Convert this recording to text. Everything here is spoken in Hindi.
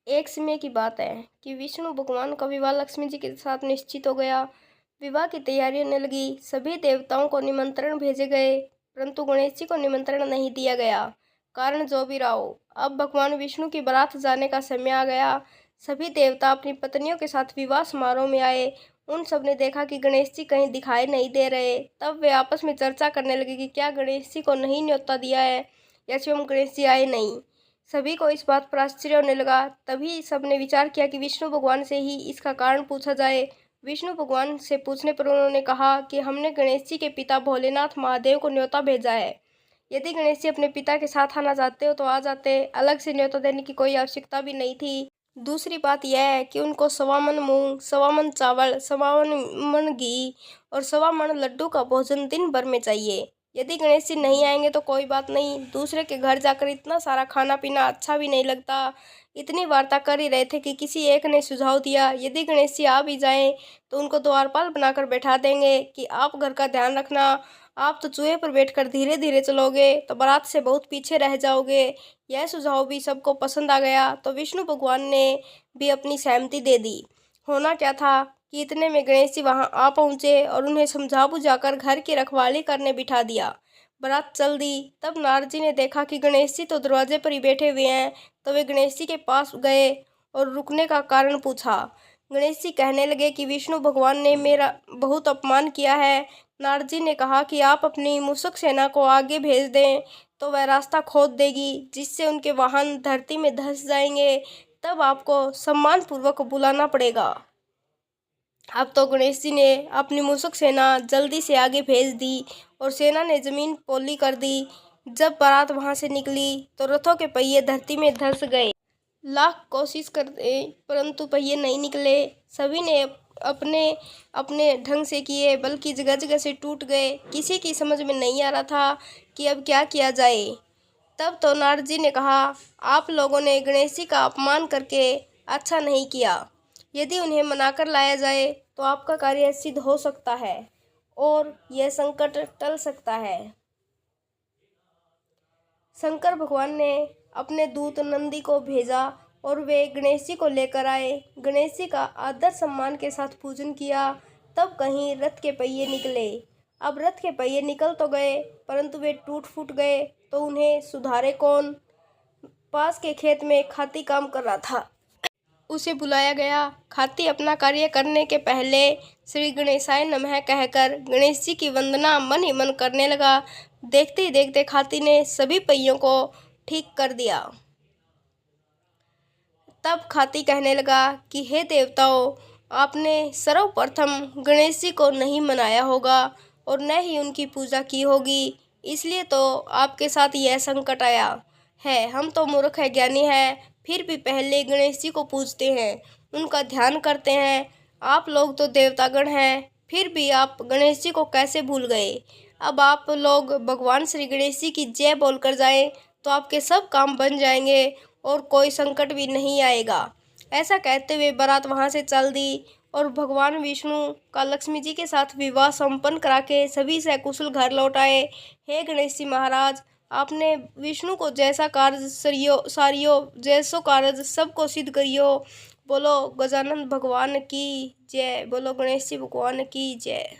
एक समय की बात है कि विष्णु भगवान का विवाह लक्ष्मी जी के साथ निश्चित हो गया। विवाह की तैयारी होने लगी। सभी देवताओं को निमंत्रण भेजे गए, परंतु गणेश जी को निमंत्रण नहीं दिया गया। कारण जो भी रहा हो, अब भगवान विष्णु की बारात जाने का समय आ गया। सभी देवता अपनी पत्नियों के साथ विवाह समारोह में आए। उन सब ने देखा कि गणेश जी कहीं दिखाई नहीं दे रहे। तब वे आपस में चर्चा करने लगे कि क्या गणेश जी को नहीं न्योता दिया है या स्वयं गणेश जी आए नहीं। सभी को इस बात पर आश्चर्य होने लगा। तभी सबने विचार किया कि विष्णु भगवान से ही इसका कारण पूछा जाए। विष्णु भगवान से पूछने पर उन्होंने कहा कि हमने गणेश जी के पिता भोलेनाथ महादेव को न्योता भेजा है। यदि गणेश जी अपने पिता के साथ आना चाहते हो तो आ जाते, अलग से न्योता देने की कोई आवश्यकता भी नहीं थी। दूसरी बात यह है कि उनको 1.25 मन मूंग, 1.25 मन चावल, 1.25 मन घी और 1.25 मन लड्डू का भोजन दिन भर में चाहिए। यदि गणेश जी नहीं आएंगे तो कोई बात नहीं, दूसरे के घर जाकर इतना सारा खाना पीना अच्छा भी नहीं लगता। इतनी वार्ता कर ही रहे थे कि किसी एक ने सुझाव दिया, यदि गणेश जी आ भी जाएं तो उनको द्वारपाल बनाकर बैठा देंगे कि आप घर का ध्यान रखना। आप तो चूहे पर बैठकर धीरे धीरे चलोगे तो बारात से बहुत पीछे रह जाओगे। यह सुझाव भी सबको पसंद आ गया तो विष्णु भगवान ने भी अपनी सहमति दे दी। होना क्या था कि इतने में गणेश जी वहां आ पहुंचे और उन्हें समझा बुझाकर घर की रखवाली करने बिठा दिया। बारात चल दी। तब नारद जी ने देखा कि गणेश जी तो दरवाजे पर ही बैठे हुए हैं, तो वे गणेश जी के पास गए और रुकने का कारण पूछा। गणेश जी कहने लगे कि विष्णु भगवान ने मेरा बहुत अपमान किया है। नारद जी ने कहा कि आप अपनी मूषक सेना को आगे भेज दें तो वह रास्ता खोद देगी, जिससे उनके वाहन धरती में धंस जाएंगे। तब आपको सम्मान पूर्वक बुलाना पड़ेगा। अब तो गणेश जी ने अपनी मूषक सेना जल्दी से आगे भेज दी और सेना ने जमीन पोली कर दी। जब बारात वहां से निकली तो रथों के पहिए धरती में धंस गए। लाख कोशिश करते परंतु पहिए नहीं निकले। सभी ने अपने अपने ढंग से किए, बल्कि जगह जगह से टूट गए। किसी की समझ में नहीं आ रहा था कि अब क्या किया जाए। तब तो नारद जी ने कहा, आप लोगों ने गणेश जी का अपमान करके अच्छा नहीं किया। यदि उन्हें मनाकर लाया जाए तो आपका कार्य सिद्ध हो सकता है और यह संकट टल सकता है। शंकर भगवान ने अपने दूत नंदी को भेजा और वे गणेश जी को लेकर आए। गणेश जी का आदर सम्मान के साथ पूजन किया। तब कहीं रथ के पहिए निकले। अब रथ के पहिए निकल तो गए, परंतु वे टूट फूट गए तो उन्हें सुधारे कौन। पास के खेत में खाती काम कर रहा था, उसे बुलाया गया। खाती अपना कार्य करने के पहले श्री गणेशाय नमः कहकर गणेश जी की वंदना मन ही मन करने लगा। देखते ही देखते खाती ने सभी पहियों को ठीक कर दिया। तब खाती कहने लगा कि हे देवताओं, आपने सर्वप्रथम गणेश जी को नहीं मनाया होगा और न ही उनकी पूजा की होगी, इसलिए तो आपके साथ यह संकट आया है। हम तो मूर्ख है, ज्ञानी है, फिर भी पहले गणेश जी को पूजते हैं, उनका ध्यान करते हैं। आप लोग तो देवतागण हैं, फिर भी आप गणेश जी को कैसे भूल गए। अब आप लोग भगवान श्री गणेश जी की जय बोलकर जाएं तो आपके सब काम बन जाएंगे और कोई संकट भी नहीं आएगा। ऐसा कहते हुए बारात वहां से चल दी और भगवान विष्णु का लक्ष्मी जी के साथ विवाह संपन्न करा के सभी सकुशल घर लौट आए। हे गणेश जी महाराज, आपने विष्णु को जैसा कार्य सारियो जैसो कार्य सबको सिद्ध करियो। बोलो गजानन भगवान की जय, बोलो गणेश जी भगवान की जय।